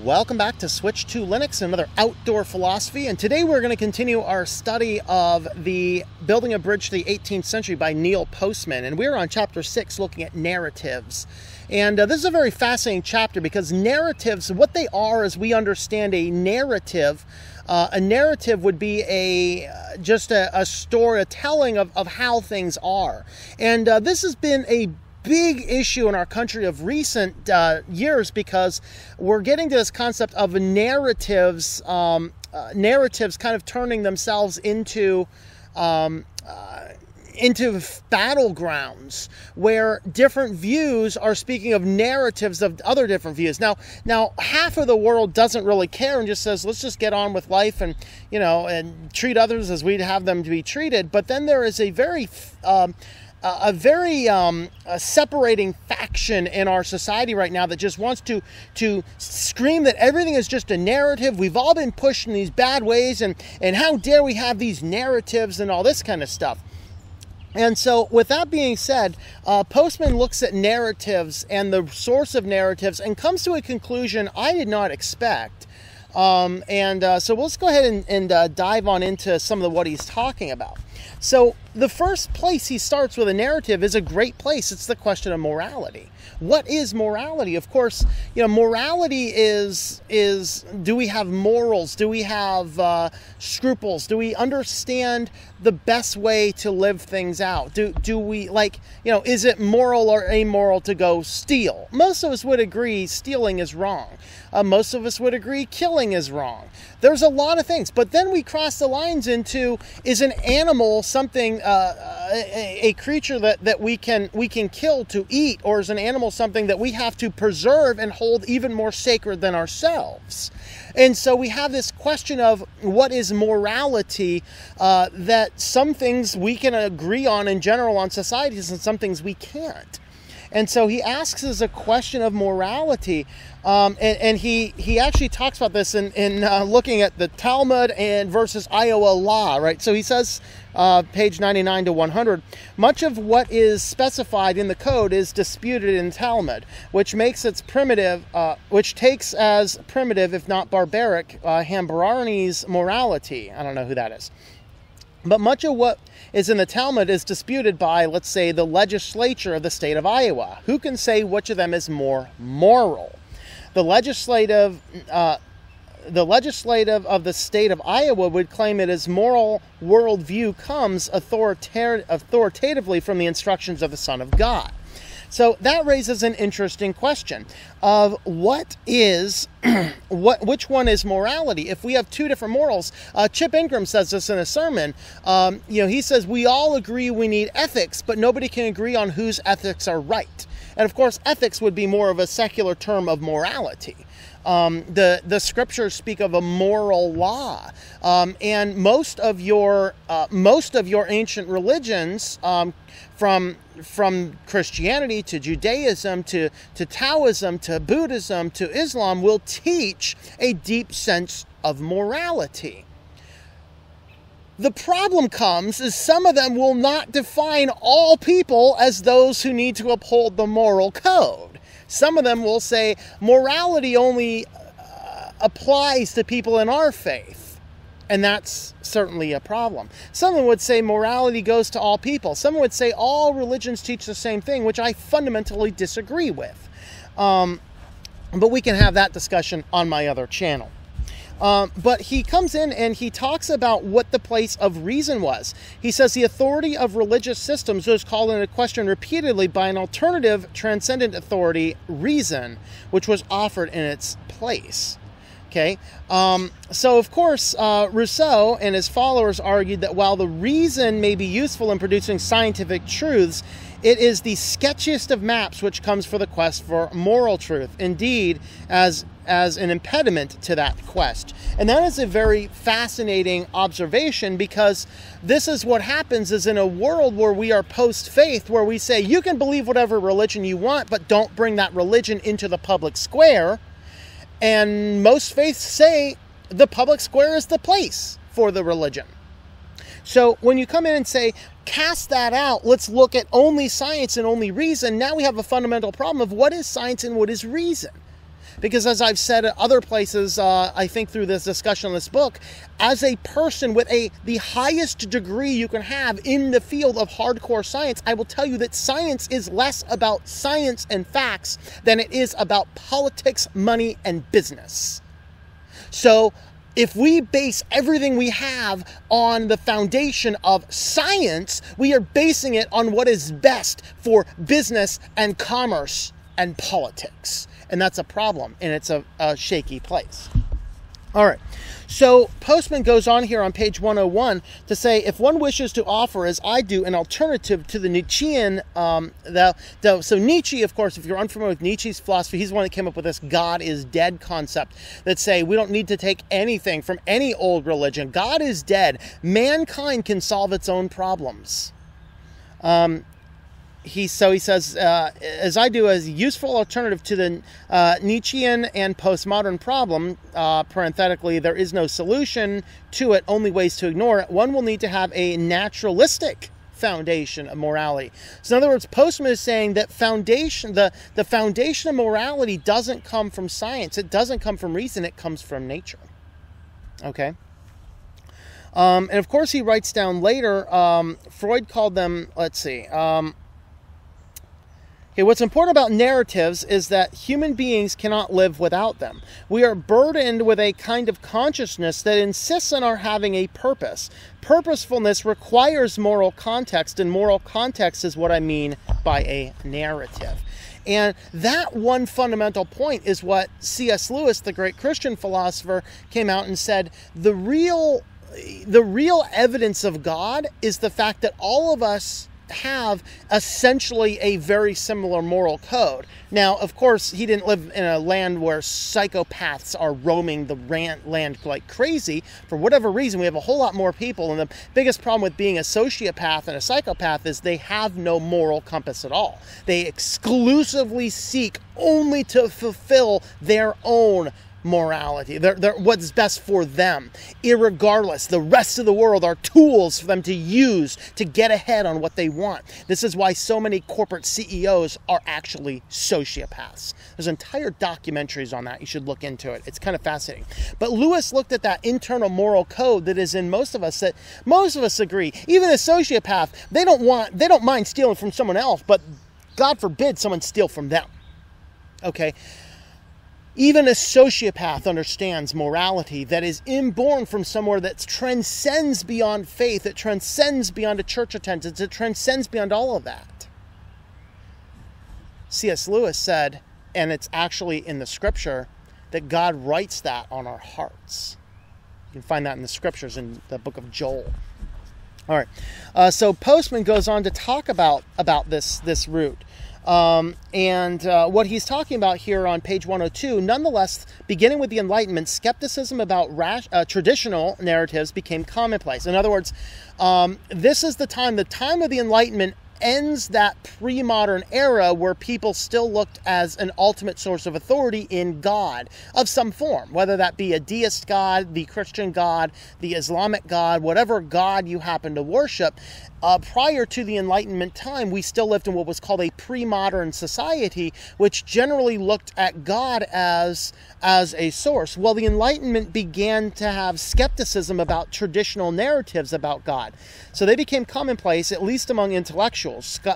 Welcome back to Switch to Linux, another outdoor philosophy, and today we're going to continue our study of the Building a Bridge to the 18th Century by Neil Postman, and we're on chapter 6 looking at narratives. And this is a very fascinating chapter because narratives, what they are as we understand a narrative would be just a story, a telling of how things are. And this has been a big issue in our country of recent years because we're getting to this concept of narratives kind of turning themselves into battlegrounds where different views are speaking of narratives of other different views. Now half of the world doesn't really care and just says, let's just get on with life and, and treat others as we'd have them to be treated. But then there is a very separating faction in our society right now that just wants to scream that everything is just a narrative. We've all been pushed in these bad ways, and how dare we have these narratives and all this kind of stuff. And so with that being said, Postman looks at narratives and the source of narratives and comes to a conclusion I did not expect. So let's go ahead and dive on into some of what he's talking about. So the first place he starts with a narrative is a great place. It's the question of morality. What is morality? Of course, morality is do we have morals? Do we have scruples? Do we understand the best way to live things out? Do we is it moral or amoral to go steal? Most of us would agree stealing is wrong. Most of us would agree killing is wrong. There's a lot of things, but then we cross the lines into, is an animal something, a creature that we can kill to eat, or is an animal something that we have to preserve and hold even more sacred than ourselves? And so we have this question of what is morality, that some things we can agree on in general on societies and some things we can't. And so he asks us a question of morality, and he actually talks about this in looking at the Talmud and versus Iowa law, right? So he says, page 99 to 100, much of what is specified in the code is disputed in Talmud, which takes as primitive, if not barbaric, Hambarani's morality. I don't know who that is. But much of what is in the Talmud is disputed by, let's say, the legislature of the state of Iowa. Who can say which of them is more moral? The legislative of the state of Iowa would claim it as moral worldview comes authoritatively from the instructions of the Son of God. So that raises an interesting question of which one is morality? If we have two different morals, Chip Ingram says this in a sermon. He says we all agree we need ethics, but nobody can agree on whose ethics are right. And of course, ethics would be more of a secular term of morality. The scriptures speak of a moral law, and most of your ancient religions, from Christianity to Judaism to Taoism to Buddhism to Islam, will teach a deep sense of morality. The problem comes is some of them will not define all people as those who need to uphold the moral code. Some of them will say morality only applies to people in our faith, and that's certainly a problem. Someone would say morality goes to all people. Someone would say all religions teach the same thing, which I fundamentally disagree with. But we can have that discussion on my other channel. But he comes in and he talks about what the place of reason was. He says the authority of religious systems was called into question repeatedly by an alternative transcendent authority, reason, which was offered in its place. Okay, so of course, Rousseau and his followers argued that while the reason may be useful in producing scientific truths, it is the sketchiest of maps which comes for the quest for moral truth, indeed, as an impediment to that quest. And that is a very fascinating observation, because this is what happens is in a world where we are post-faith, where we say you can believe whatever religion you want, but don't bring that religion into the public square. And most faiths say the public square is the place for the religion. So when you come in and say, cast that out, let's look at only science and only reason, now we have a fundamental problem of what is science and what is reason. Because as I've said at other places, I think through this discussion on this book, as a person with the highest degree you can have in the field of hardcore science, I will tell you that science is less about science and facts than it is about politics, money, and business. So if we base everything we have on the foundation of science, we are basing it on what is best for business and commerce and politics. And that's a problem, and it's a shaky place. All right. So Postman goes on here on page 101 to say, if one wishes to offer, as I do, an alternative to the Nietzschean, so Nietzsche, of course, if you're unfamiliar with Nietzsche's philosophy, he's the one that came up with this God is dead concept that say we don't need to take anything from any old religion. God is dead. Mankind can solve its own problems. He says, as I do, as a useful alternative to the Nietzschean and postmodern problem, parenthetically, there is no solution to it, only ways to ignore it. One will need to have a naturalistic foundation of morality. So in other words, Postman is saying that the foundation of morality doesn't come from science. It doesn't come from reason. It comes from nature. Okay? And of course, he writes down later, Freud called them, let's see, okay, what's important about narratives is that human beings cannot live without them. We are burdened with a kind of consciousness that insists on our having a purpose. Purposefulness requires moral context, and moral context is what I mean by a narrative. And that one fundamental point is what C.S. Lewis, the great Christian philosopher, came out and said, the real evidence of God is the fact that all of us have essentially a very similar moral code. Now, of course, he didn't live in a land where psychopaths are roaming the land like crazy. For whatever reason, we have a whole lot more people, and the biggest problem with being a sociopath and a psychopath is they have no moral compass at all. They exclusively seek only to fulfill their own morality, they're what's best for them. Irregardless, the rest of the world are tools for them to use to get ahead on what they want. This is why so many corporate CEOs are actually sociopaths. There's entire documentaries on that. You should look into it. It's kind of fascinating. But Lewis looked at that internal moral code that is in most of us, that most of us agree. Even a sociopath, they don't mind stealing from someone else, but God forbid someone steal from them. Okay? Even a sociopath understands morality that is inborn from somewhere that transcends beyond faith, it transcends beyond a church attendance, it transcends beyond all of that. C.S. Lewis said, and it's actually in the scripture, that God writes that on our hearts. You can find that in the scriptures in the book of Joel. All right. So Postman goes on to talk about this root. What he's talking about here on page 102, nonetheless, beginning with the Enlightenment, skepticism about traditional narratives became commonplace. In other words, this is the time of the Enlightenment ends that pre-modern era where people still looked as an ultimate source of authority in God of some form, whether that be a deist God, the Christian God, the Islamic God, whatever God you happen to worship. Prior to the Enlightenment time, we still lived in what was called a pre-modern society, which generally looked at God as a source. Well, the Enlightenment began to have skepticism about traditional narratives about God. So they became commonplace, at least among intellectuals.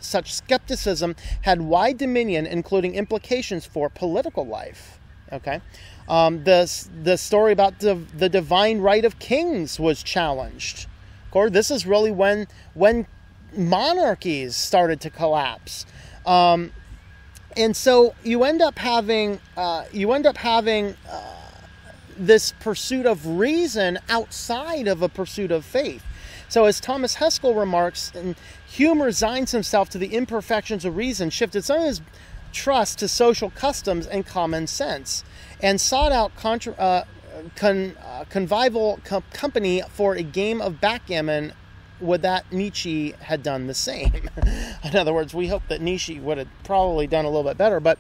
Such skepticism had wide dominion, including implications for political life. Okay, the story about the divine right of kings was challenged. Of course, this is really when monarchies started to collapse, and so you end up having this pursuit of reason outside of a pursuit of faith. So as Thomas Haskell remarks, Hume resigns himself to the imperfections of reason, shifted some of his trust to social customs and common sense, and sought out convivial company for a game of backgammon. Would that Nietzsche had done the same? In other words, we hope that Nietzsche would have probably done a little bit better. But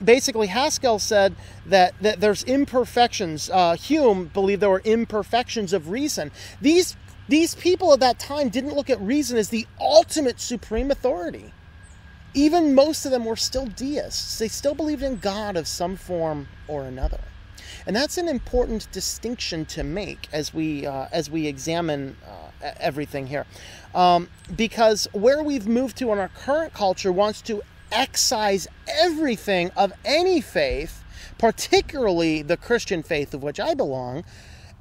basically, Haskell said that there's imperfections. Hume believed there were imperfections of reason. These people at that time didn't look at reason as the ultimate supreme authority. even most of them were still deists. They still believed in God of some form or another. And that's an important distinction to make as we examine everything here. Because where we've moved to in our current culture wants to excise everything of any faith, particularly the Christian faith of which I belong,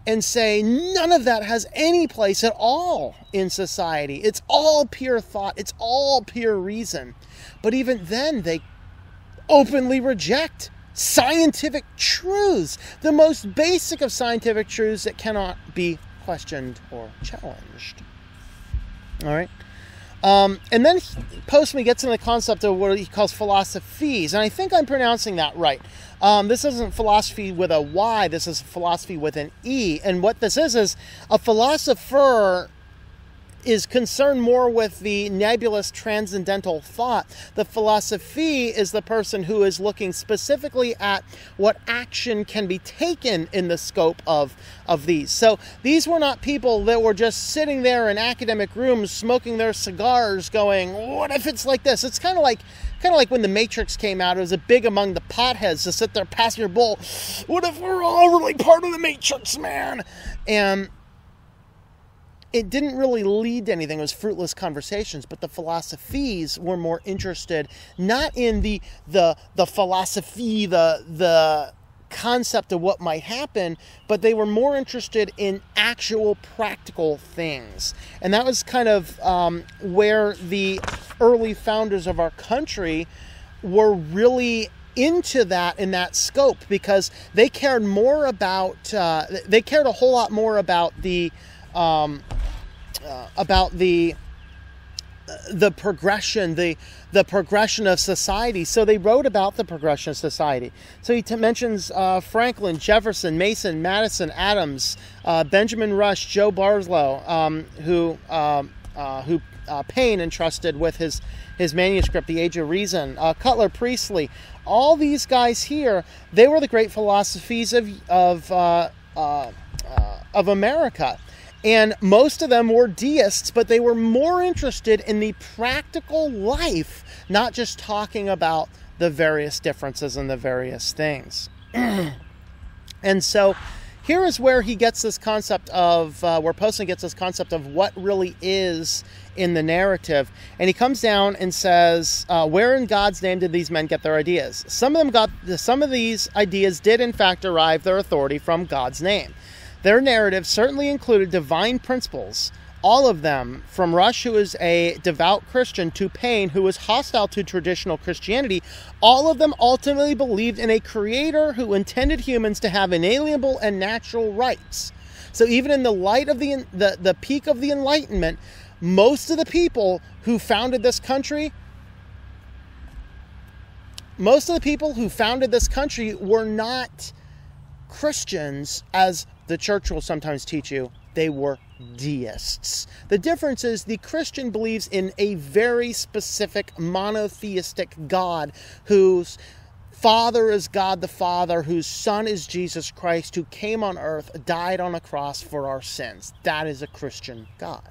and say none of that has any place at all in society. It's all pure thought. It's all pure reason. But even then, they openly reject scientific truths, the most basic of scientific truths that cannot be questioned or challenged. All right? And then Postman gets into the concept of what he calls philosophies, and I think I'm pronouncing that right. This isn't philosophy with a Y, this is philosophy with an E, and what this is a philosopher is concerned more with the nebulous transcendental thought. The philosophy is the person who is looking specifically at what action can be taken in the scope of these. So these were not people that were just sitting there in academic rooms smoking their cigars going, what if it's like this? It's kind of like when The Matrix came out. It was a big among the potheads to sit there passing your bowl. What if we're all really part of the Matrix, man? And it didn't really lead to anything. It was fruitless conversations, but the philosophies were more interested not in the philosophy, the concept of what might happen, but they were more interested in actual practical things. And that was kind of where the early founders of our country were really into that in that scope, because they cared more about they cared a whole lot more about the progression, the progression of society. So they wrote about the progression of society. So he mentions Franklin, Jefferson, Mason, Madison, Adams, Benjamin Rush, Joe Barlow, who Paine entrusted with his manuscript, The Age of Reason, Cutler, Priestley. All these guys here, they were the great philosophies of America. And most of them were deists, but they were more interested in the practical life, not just talking about the various differences and the various things. And so here is where he gets this concept of, where Postman gets this concept of what really is in the narrative. And he comes down and says, where in God's name did these men get their ideas? Some of these ideas did in fact derive their authority from God's name. Their narrative certainly included divine principles, all of them, from Rush, who is a devout Christian, to Paine, who was hostile to traditional Christianity. All of them ultimately believed in a creator who intended humans to have inalienable and natural rights. So even in the light of the peak of the Enlightenment, most of the people who founded this country were not Christians, as the church will sometimes teach you. They were deists. The difference is the Christian believes in a very specific monotheistic God whose Father is God the Father, whose Son is Jesus Christ, who came on earth, died on a cross for our sins. That is a Christian God.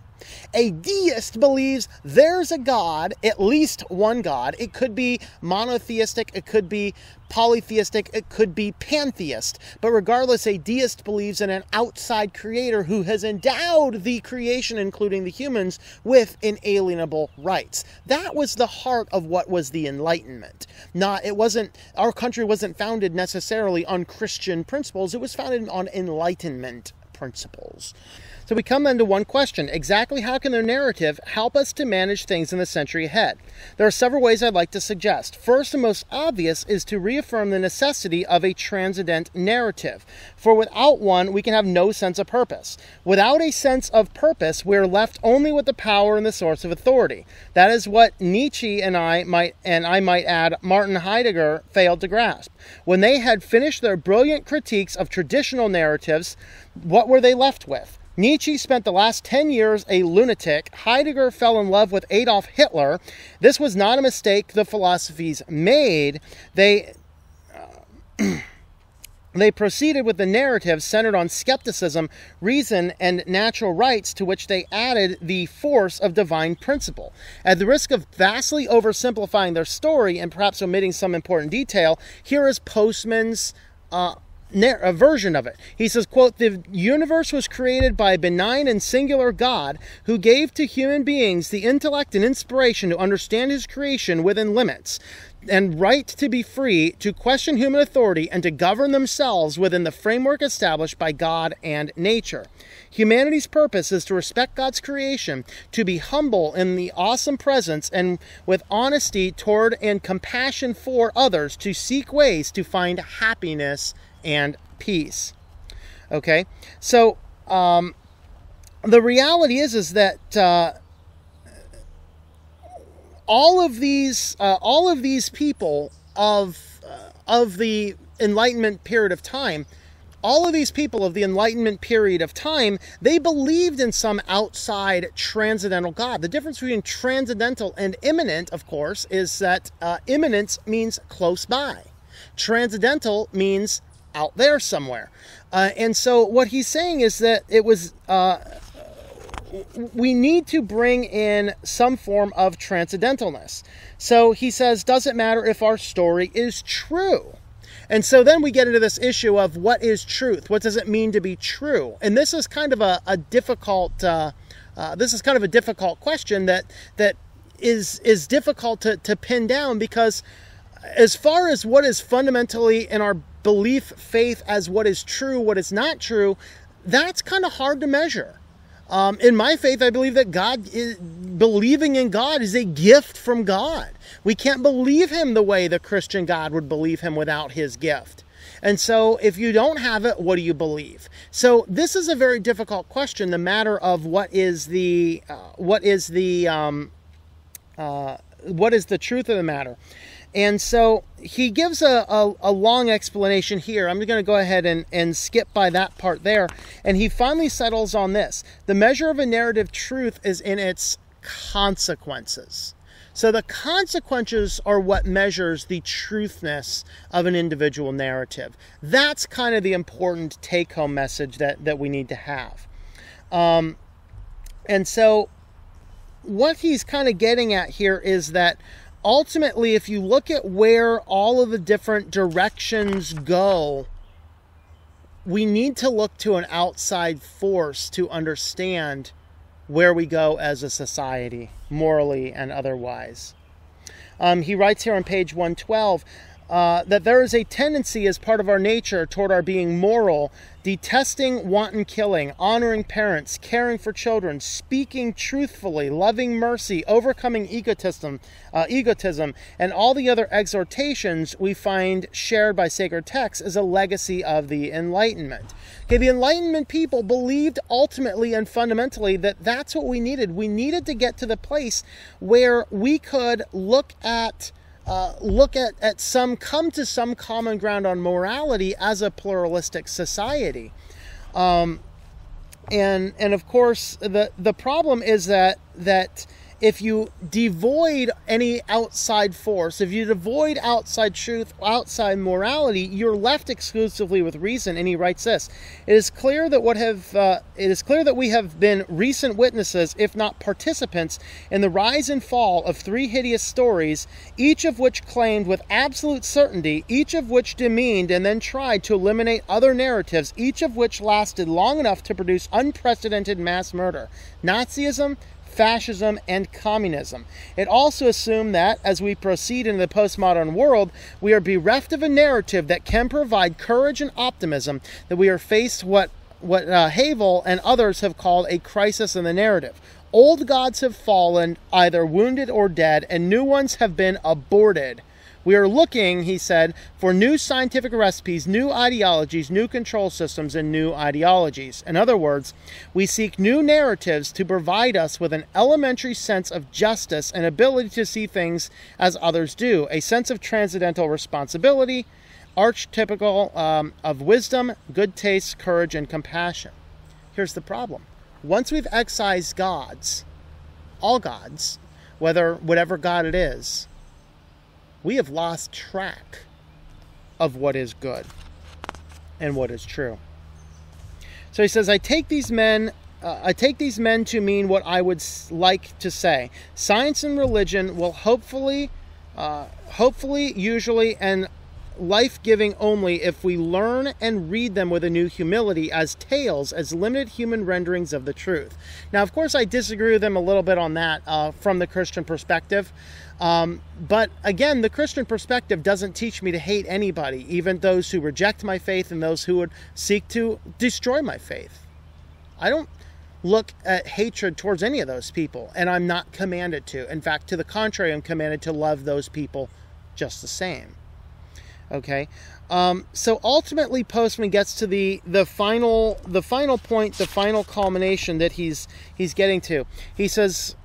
A deist believes there's a God, at least one God. It could be monotheistic, it could be polytheistic, it could be pantheist. But regardless, a deist believes in an outside creator who has endowed the creation, including the humans, with inalienable rights. That was the heart of what was the Enlightenment. Our country wasn't founded necessarily on Christian principles, it was founded on Enlightenment principles. So we come into one question. Exactly how can their narrative help us to manage things in the century ahead? There are several ways I'd like to suggest. First and most obvious is to reaffirm the necessity of a transcendent narrative. For without one, we can have no sense of purpose. Without a sense of purpose, we're left only with the power and the source of authority. That is what Nietzsche and I might add, Martin Heidegger failed to grasp. When they had finished their brilliant critiques of traditional narratives, what were they left with? Nietzsche spent the last 10 years a lunatic. Heidegger fell in love with Adolf Hitler. This was not a mistake the philosophies made. They They proceeded with the narrative centered on skepticism, reason, and natural rights, to which they added the force of divine principle. At the risk of vastly oversimplifying their story and perhaps omitting some important detail, here is Postman's a version of it. He says, quote, "The universe was created by a benign and singular God who gave to human beings the intellect and inspiration to understand his creation within limits, and right to be free, to question human authority, and to govern themselves within the framework established by God and nature. Humanity's purpose is to respect God's creation, to be humble in the awesome presence, and with honesty toward and compassion for others, to seek ways to find happiness and peace." Okay, so the reality is that all of these people of the Enlightenment period of time, they believed in some outside transcendental God. The difference between transcendental and immanent, of course, is that immanence means close by. Transcendental means out there somewhere. And so what he's saying is that it was we need to bring in some form of transcendentalness. So he says, doesn't matter if our story is true. And so then we get into this issue of what is truth? What does it mean to be true? And this is kind of a difficult question that is difficult to pin down, because as far as what is fundamentally in our belief, faith, as what is true, what is not true, that's kind of hard to measure. In my faith, I believe that believing in God is a gift from God. We can't believe him the way the Christian God would believe him without his gift. And so if you don't have it, what do you believe? So this is a very difficult question, the matter of what is the truth of the matter. And so he gives a long explanation here. I'm going to go ahead and skip by that part there. And he finally settles on this. The measure of a narrative truth is in its consequences. So the consequences are what measures the truthness of an individual narrative. That's kind of the important take-home message that we need to have. And so what he's kind of getting at here is that ultimately, if you look at where all of the different directions go, we need to look to an outside force to understand where we go as a society, morally and otherwise. He writes here on page 112 that there is a tendency as part of our nature toward our being moral, detesting wanton killing, honoring parents, caring for children, speaking truthfully, loving mercy, overcoming egotism, and all the other exhortations we find shared by sacred texts as a legacy of the Enlightenment. Okay, the Enlightenment people believed ultimately and fundamentally that that's what we needed. We needed to get to the place where we could come to some common ground on morality as a pluralistic society. And of course, the problem is that if you devoid any outside force, if you devoid outside truth, outside morality, you're left exclusively with reason. And he writes this: It is clear that we have been recent witnesses, if not participants, in the rise and fall of three hideous stories, each of which claimed with absolute certainty, each of which demeaned and then tried to eliminate other narratives, each of which lasted long enough to produce unprecedented mass murder: Nazism, fascism, and communism. It also assumed that, as we proceed into the postmodern world, we are bereft of a narrative that can provide courage and optimism, that we are faced what Havel and others have called a crisis in the narrative. Old gods have fallen, either wounded or dead, and new ones have been aborted. We are looking, he said, for new scientific recipes, new ideologies, new control systems, and new ideologies. In other words, we seek new narratives to provide us with an elementary sense of justice and ability to see things as others do, a sense of transcendental responsibility, archetypical of wisdom, good taste, courage, and compassion. Here's the problem. Once we've excised gods, all gods, whatever God it is, we have lost track of what is good. and what is true. So he says, I take these men to mean what I would like to say. Science and religion will hopefully, usually, and life-giving only if we learn and read them with a new humility as tales, as limited human renderings of the truth. Now, of course, I disagree with them a little bit on that from the Christian perspective. But again, the Christian perspective doesn't teach me to hate anybody, even those who reject my faith and those who would seek to destroy my faith. I don't look at hatred towards any of those people, and I'm not commanded to. In fact, to the contrary, I'm commanded to love those people just the same. Okay, so ultimately Postman gets to the final point, the final culmination that he's getting to. He says,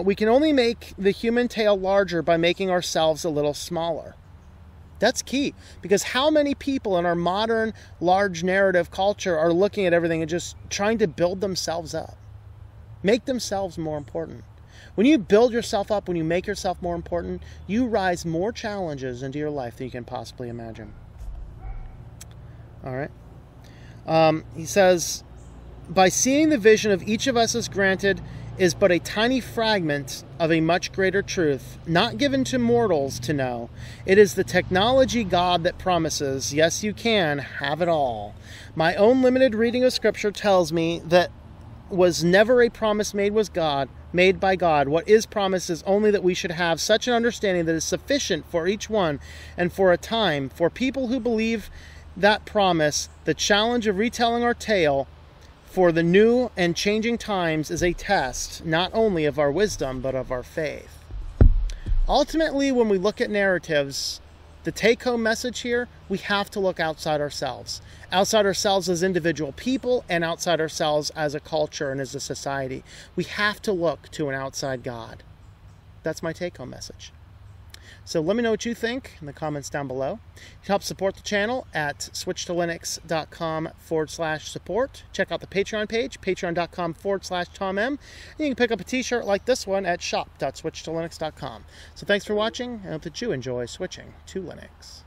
we can only make the human tale larger by making ourselves a little smaller. That's key, because how many people in our modern large narrative culture are looking at everything and just trying to build themselves up, make themselves more important. When you build yourself up, when you make yourself more important, you rise more challenges into your life than you can possibly imagine. All right. He says, by seeing the vision of each of us as granted is but a tiny fragment of a much greater truth, not given to mortals to know. It is the technology God that promises, yes, you can have it all. My own limited reading of Scripture tells me that was never a promise made by God. What is promised is only that we should have such an understanding that is sufficient for each one and for a time. For people who believe that promise, the challenge of retelling our tale for the new and changing times is a test, not only of our wisdom, but of our faith. Ultimately, when we look at narratives, the take-home message here, we have to look outside ourselves as individual people and outside ourselves as a culture and as a society. We have to look to an outside God. That's my take-home message. So let me know what you think in the comments down below. You can help support the channel at switchtolinux.com/support. Check out the Patreon page, patreon.com/TomM. And you can pick up a t-shirt like this one at shop.switchtolinux.com. So thanks for watching. I hope that you enjoy switching to Linux.